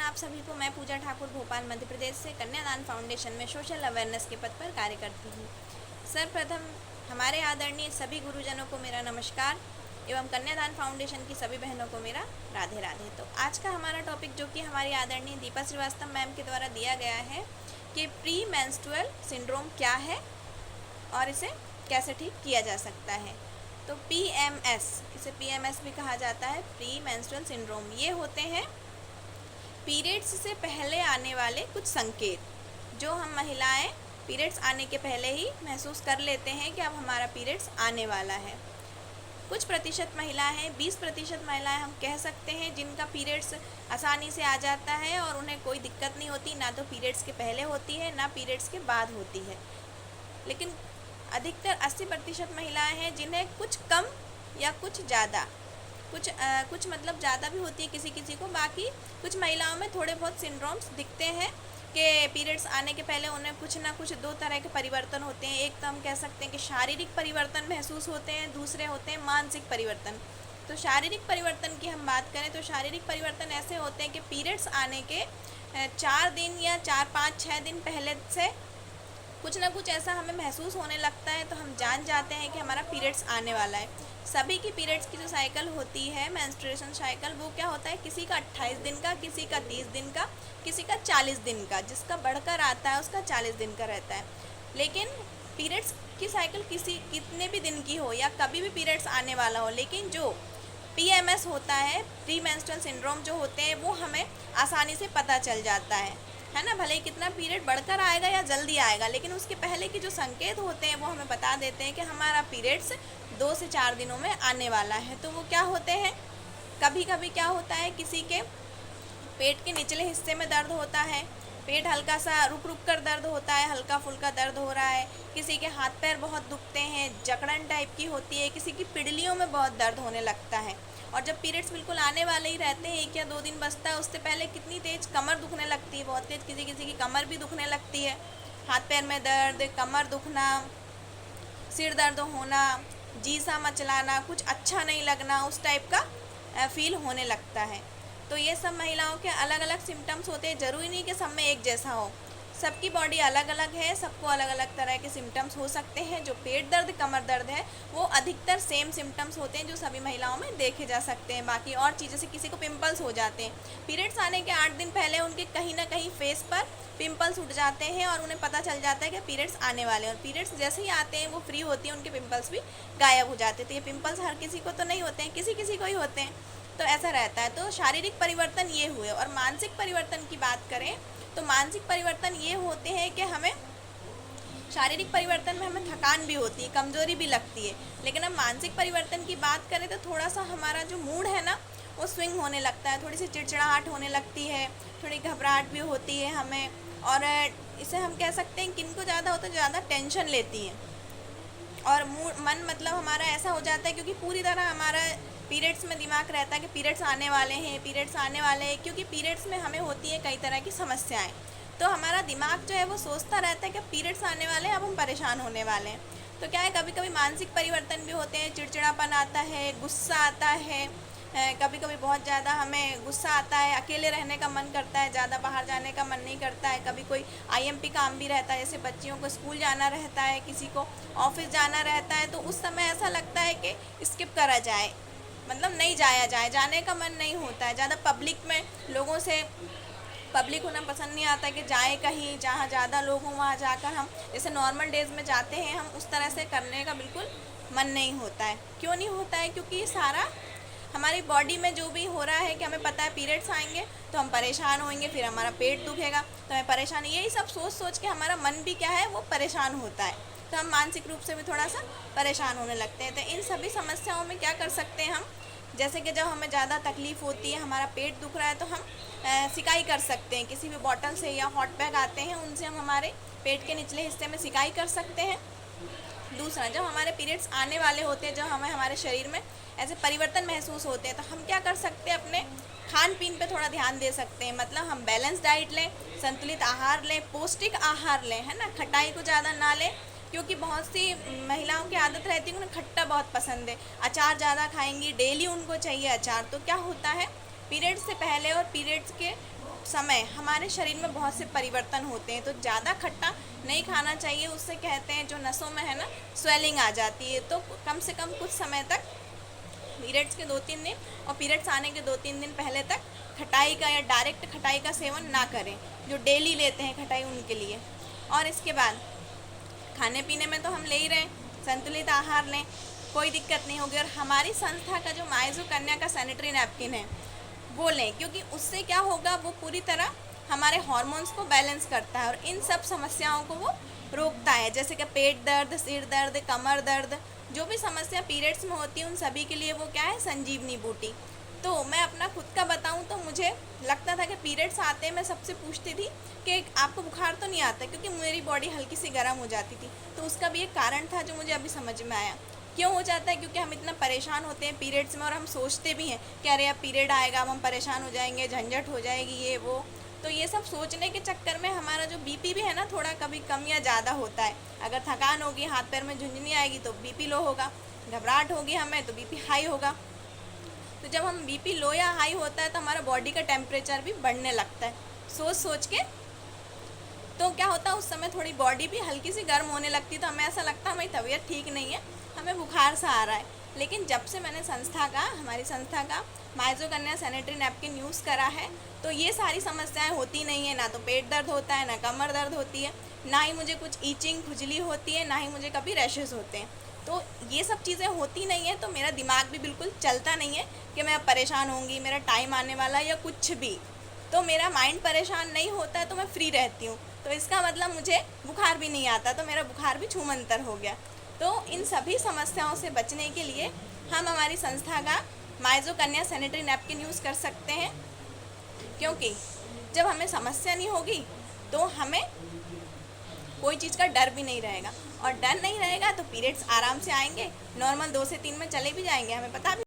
आप सभी को। मैं पूजा ठाकुर भोपाल मध्य प्रदेश से कन्यादान फाउंडेशन में सोशल अवेयरनेस के पद पर कार्य करती हूँ। सर्वप्रथम हमारे आदरणीय सभी गुरुजनों को मेरा नमस्कार एवं कन्यादान फाउंडेशन की सभी बहनों को मेरा राधे राधे। तो आज का हमारा टॉपिक जो कि हमारी आदरणीय दीपा श्रीवास्तव मैम के द्वारा दिया गया है कि प्री मेंस्ट्रुअल सिंड्रोम क्या है और इसे कैसे ठीक किया जा सकता है। तो PMS, इसे PMS भी कहा जाता है, प्री मेंस्ट्रुअल सिंड्रोम। ये होते हैं पीरियड्स से पहले आने वाले कुछ संकेत जो हम महिलाएं पीरियड्स आने के पहले ही महसूस कर लेते हैं कि अब हमारा पीरियड्स आने वाला है। कुछ प्रतिशत महिलाएं हैं, 20% महिलाएं हम कह सकते हैं जिनका पीरियड्स आसानी से आ जाता है और उन्हें कोई दिक्कत नहीं होती, ना तो पीरियड्स के पहले होती है ना पीरियड्स के बाद होती है। लेकिन अधिकतर 80% महिलाएं हैं जिन्हें कुछ कम या कुछ ज़्यादा, कुछ मतलब ज़्यादा भी होती है किसी किसी को। बाकी कुछ महिलाओं में थोड़े बहुत सिंड्रोम्स दिखते हैं कि पीरियड्स आने के पहले उन्हें कुछ ना कुछ दो तरह के परिवर्तन होते हैं। एक तो हम कह सकते हैं कि शारीरिक परिवर्तन महसूस होते हैं, दूसरे होते हैं मानसिक परिवर्तन। तो शारीरिक परिवर्तन की हम बात करें तो शारीरिक परिवर्तन ऐसे होते हैं कि पीरियड्स आने के 4 दिन या 4, 5, 6 दिन पहले से कुछ ना कुछ ऐसा हमें महसूस होने लगता है तो हम जान जाते हैं कि हमारा पीरियड्स आने वाला है। सभी की पीरियड्स की जो साइकिल होती है, मेंस्ट्रुएशन साइकिल, वो क्या होता है, किसी का 28 दिन का, किसी का 30 दिन का, किसी का 40 दिन का, जिसका बढ़कर आता है उसका 40 दिन का रहता है। लेकिन पीरियड्स की साइकिल कितने भी दिन की हो या कभी भी पीरियड्स आने वाला हो, लेकिन जो PMS होता है, प्री मेंस्ट्रुअल सिंड्रोम जो होते हैं, वो हमें आसानी से पता चल जाता है ना। भले ही कितना पीरियड बढ़कर आएगा या जल्दी आएगा, लेकिन उसके पहले के जो संकेत होते हैं वो हमें बता देते हैं कि हमारा पीरियड्स 2 से 4 दिनों में आने वाला है। तो वो क्या होते हैं, कभी कभी क्या होता है, किसी के पेट के निचले हिस्से में दर्द होता है, पेट हल्का सा रुक रुक कर दर्द होता है, हल्का फुल्का दर्द हो रहा है, किसी के हाथ पैर बहुत दुखते हैं, जकड़न टाइप की होती है, किसी की पिड़लियों में बहुत दर्द होने लगता है। और जब पीरियड्स बिल्कुल आने वाले ही रहते हैं, 1 या 2 दिन बचता है, उससे पहले कितनी तेज़ कमर दुखने लगती है, बहुत तेज़ किसी किसी की कमर भी दुखने लगती है, हाथ पैर में दर्द, कमर दुखना, सिर दर्द होना, जी सा मचलाना, कुछ अच्छा नहीं लगना, उस टाइप का फील होने लगता है। तो ये सब महिलाओं के अलग अलग सिम्टम्स होते हैं, ज़रूरी नहीं कि सब में एक जैसा हो, सबकी बॉडी अलग अलग है, सबको अलग अलग तरह के सिम्टम्स हो सकते हैं। जो पेट दर्द, कमर दर्द है, वो अधिकतर सेम सिम्टम्स होते हैं जो सभी महिलाओं में देखे जा सकते हैं। बाकी और चीज़ों से किसी को पिंपल्स हो जाते हैं, पीरियड्स आने के 8 दिन पहले उनके कहीं ना कहीं फेस पर पिंपल्स उठ जाते हैं और उन्हें पता चल जाता है कि पीरियड्स आने वाले हैं। और पीरियड्स जैसे ही आते हैं, वो फ्री होती हैं, उनके पिंपल्स भी गायब हो जाते हैं। तो ये पिंपल्स हर किसी को तो नहीं होते हैं, किसी किसी को ही होते हैं, तो ऐसा रहता है। तो शारीरिक परिवर्तन ये हुए। और मानसिक परिवर्तन की बात करें तो मानसिक परिवर्तन ये होते हैं कि हमें शारीरिक परिवर्तन में हमें थकान भी होती है, कमजोरी भी लगती है, लेकिन अब मानसिक परिवर्तन की बात करें तो थोड़ा सा हमारा जो मूड है ना, वो स्विंग होने लगता है, थोड़ी सी चिड़चिड़ाहट होने लगती है, थोड़ी घबराहट भी होती है हमें। और इसे हम कह सकते हैं किनको ज़्यादा होता है, ज़्यादा टेंशन लेती हैं और मन मतलब हमारा ऐसा हो जाता है, क्योंकि पूरी तरह हमारा पीरियड्स में दिमाग रहता है कि पीरियड्स आने वाले हैं, पीरियड्स आने वाले हैं, क्योंकि पीरियड्स में हमें होती है कई तरह की समस्याएं। तो हमारा दिमाग जो है वो सोचता रहता है कि पीरियड्स आने वाले हैं, अब हम परेशान होने वाले हैं। तो क्या है, कभी कभी मानसिक परिवर्तन भी होते हैं, चिड़चिड़ापन आता है, गुस्सा आता है, कभी कभी बहुत ज़्यादा हमें गुस्सा आता है, अकेले रहने का मन करता है, ज़्यादा बाहर जाने का मन नहीं करता है, कभी कोई IMP काम भी रहता है, जैसे बच्चियों को स्कूल जाना रहता है, किसी को ऑफिस जाना रहता है, तो उस समय ऐसा लगता है कि स्किप करा जाए, मतलब नहीं जाया जाए, जाने का मन नहीं होता है। ज़्यादा पब्लिक में लोगों से पब्लिक होना पसंद नहीं आता कि जाए कहीं जहाँ ज़्यादा लोग हों, वहाँ जाकर हम जैसे नॉर्मल डेज़ में जाते हैं, हम उस तरह से करने का बिल्कुल मन नहीं होता है। क्यों नहीं होता है, क्योंकि सारा हमारी बॉडी में जो भी हो रहा है कि हमें पता है पीरियड्स आएंगे तो हम परेशान होंगे, फिर हमारा पेट दुखेगा तो हमें परेशानी, यही सब सोच सोच के हमारा मन भी क्या है, वो परेशान होता है, तो हम मानसिक रूप से भी थोड़ा सा परेशान होने लगते हैं। तो इन सभी समस्याओं में क्या कर सकते हैं हम, जैसे कि जब हमें ज़्यादा तकलीफ़ होती है, हमारा पेट दुख रहा है, तो हम सिकाई कर सकते हैं, किसी भी बॉटल से या हॉट पैक आते हैं उनसे हम हमारे पेट के निचले हिस्से में सिकाई कर सकते हैं। दूसरा, जब हमारे पीरियड्स आने वाले होते हैं, जब हमें हमारे शरीर में ऐसे परिवर्तन महसूस होते हैं, तो हम क्या कर सकते हैं, अपने खान पीन पे थोड़ा ध्यान दे सकते हैं। मतलब हम बैलेंस डाइट लें, संतुलित आहार लें, पौष्टिक आहार लें, है ना, खटाई को ज़्यादा ना लें, क्योंकि बहुत सी महिलाओं की आदत रहती है, उन्हें खट्टा बहुत पसंद है, अचार ज़्यादा खाएंगी, डेली उनको चाहिए अचार। तो क्या होता है, पीरियड्स से पहले और पीरियड्स के समय हमारे शरीर में बहुत से परिवर्तन होते हैं, तो ज़्यादा खट्टा नहीं खाना चाहिए। उससे कहते हैं जो नसों में है ना स्वेलिंग आ जाती है। तो कम से कम कुछ समय तक, पीरियड्स के 2-3 दिन और पीरियड्स आने के 2-3 दिन पहले तक खटाई का या डायरेक्ट खटाई का सेवन ना करें। जो डेली लेते हैं खटाई उनके लिए। और इसके बाद खाने पीने में तो हम ले ही रहे हैं, संतुलित आहार लें, कोई दिक्कत नहीं होगी। और हमारी संस्था का जो माइजो कन्या का सैनिटरी नैपकिन है वो लें, क्योंकि उससे क्या होगा, वो पूरी तरह हमारे हार्मोन्स को बैलेंस करता है और इन सब समस्याओं को वो रोकता है, जैसे कि पेट दर्द, सिर दर्द, कमर दर्द, जो भी समस्या पीरियड्स में होती है उन सभी के लिए वो क्या है, संजीवनी बूटी। तो मैं अपना खुद का बताऊं तो मुझे लगता था कि पीरियड्स आते मैं सबसे पूछती थी कि आपको बुखार तो नहीं आता, क्योंकि मेरी बॉडी हल्की सी गर्म हो जाती थी। तो उसका भी एक कारण था जो मुझे अभी समझ में आया। क्यों हो जाता है, क्योंकि हम इतना परेशान होते हैं पीरियड्स में और हम सोचते भी हैं कि अरे अब पीरियड आएगा, अब हम परेशान हो जाएंगे, झंझट हो जाएगी ये वो। तो ये सब सोचने के चक्कर में हमारा जो बीपी भी है ना थोड़ा कभी कम या ज़्यादा होता है। अगर थकान होगी, हाथ पैर में झुंझुनी आएगी तो बीपी लो होगा, घबराहट होगी हमें तो बीपी हाई होगा। तो जब हम बीपी लो या हाई होता है तो हमारा बॉडी का टेम्परेचर भी बढ़ने लगता है सोच सोच के। तो क्या होता है उस समय थोड़ी बॉडी भी हल्की सी गर्म होने लगती, तो हमें ऐसा लगता है हमारी तबीयत ठीक नहीं है, हमें बुखार सा आ रहा है। लेकिन जब से मैंने हमारी संस्था का माइजो कन्या सैनिटरी नैपकिन यूज़ करा है तो ये सारी समस्याएं होती नहीं है। ना तो पेट दर्द होता है, ना कमर दर्द होती है, ना ही मुझे कुछ ईचिंग खुजली होती है, ना ही मुझे कभी रैशेस होते हैं। तो ये सब चीज़ें होती नहीं है, तो मेरा दिमाग भी बिल्कुल चलता नहीं है कि मैं अब परेशान होंगी, मेरा टाइम आने वाला या कुछ भी। तो मेरा माइंड परेशान नहीं होता है, तो मैं फ्री रहती हूँ। तो इसका मतलब मुझे बुखार भी नहीं आता, तो मेरा बुखार भी छूमंतर हो गया। तो इन सभी समस्याओं से बचने के लिए हम हमारी संस्था का माइजो कन्या सैनिटरी नैपकिन यूज़ कर सकते हैं, क्योंकि जब हमें समस्या नहीं होगी तो हमें कोई चीज़ का डर भी नहीं रहेगा, और डर नहीं रहेगा तो पीरियड्स आराम से आएंगे, नॉर्मल 2 से 3 में चले भी जाएंगे, हमें पता भी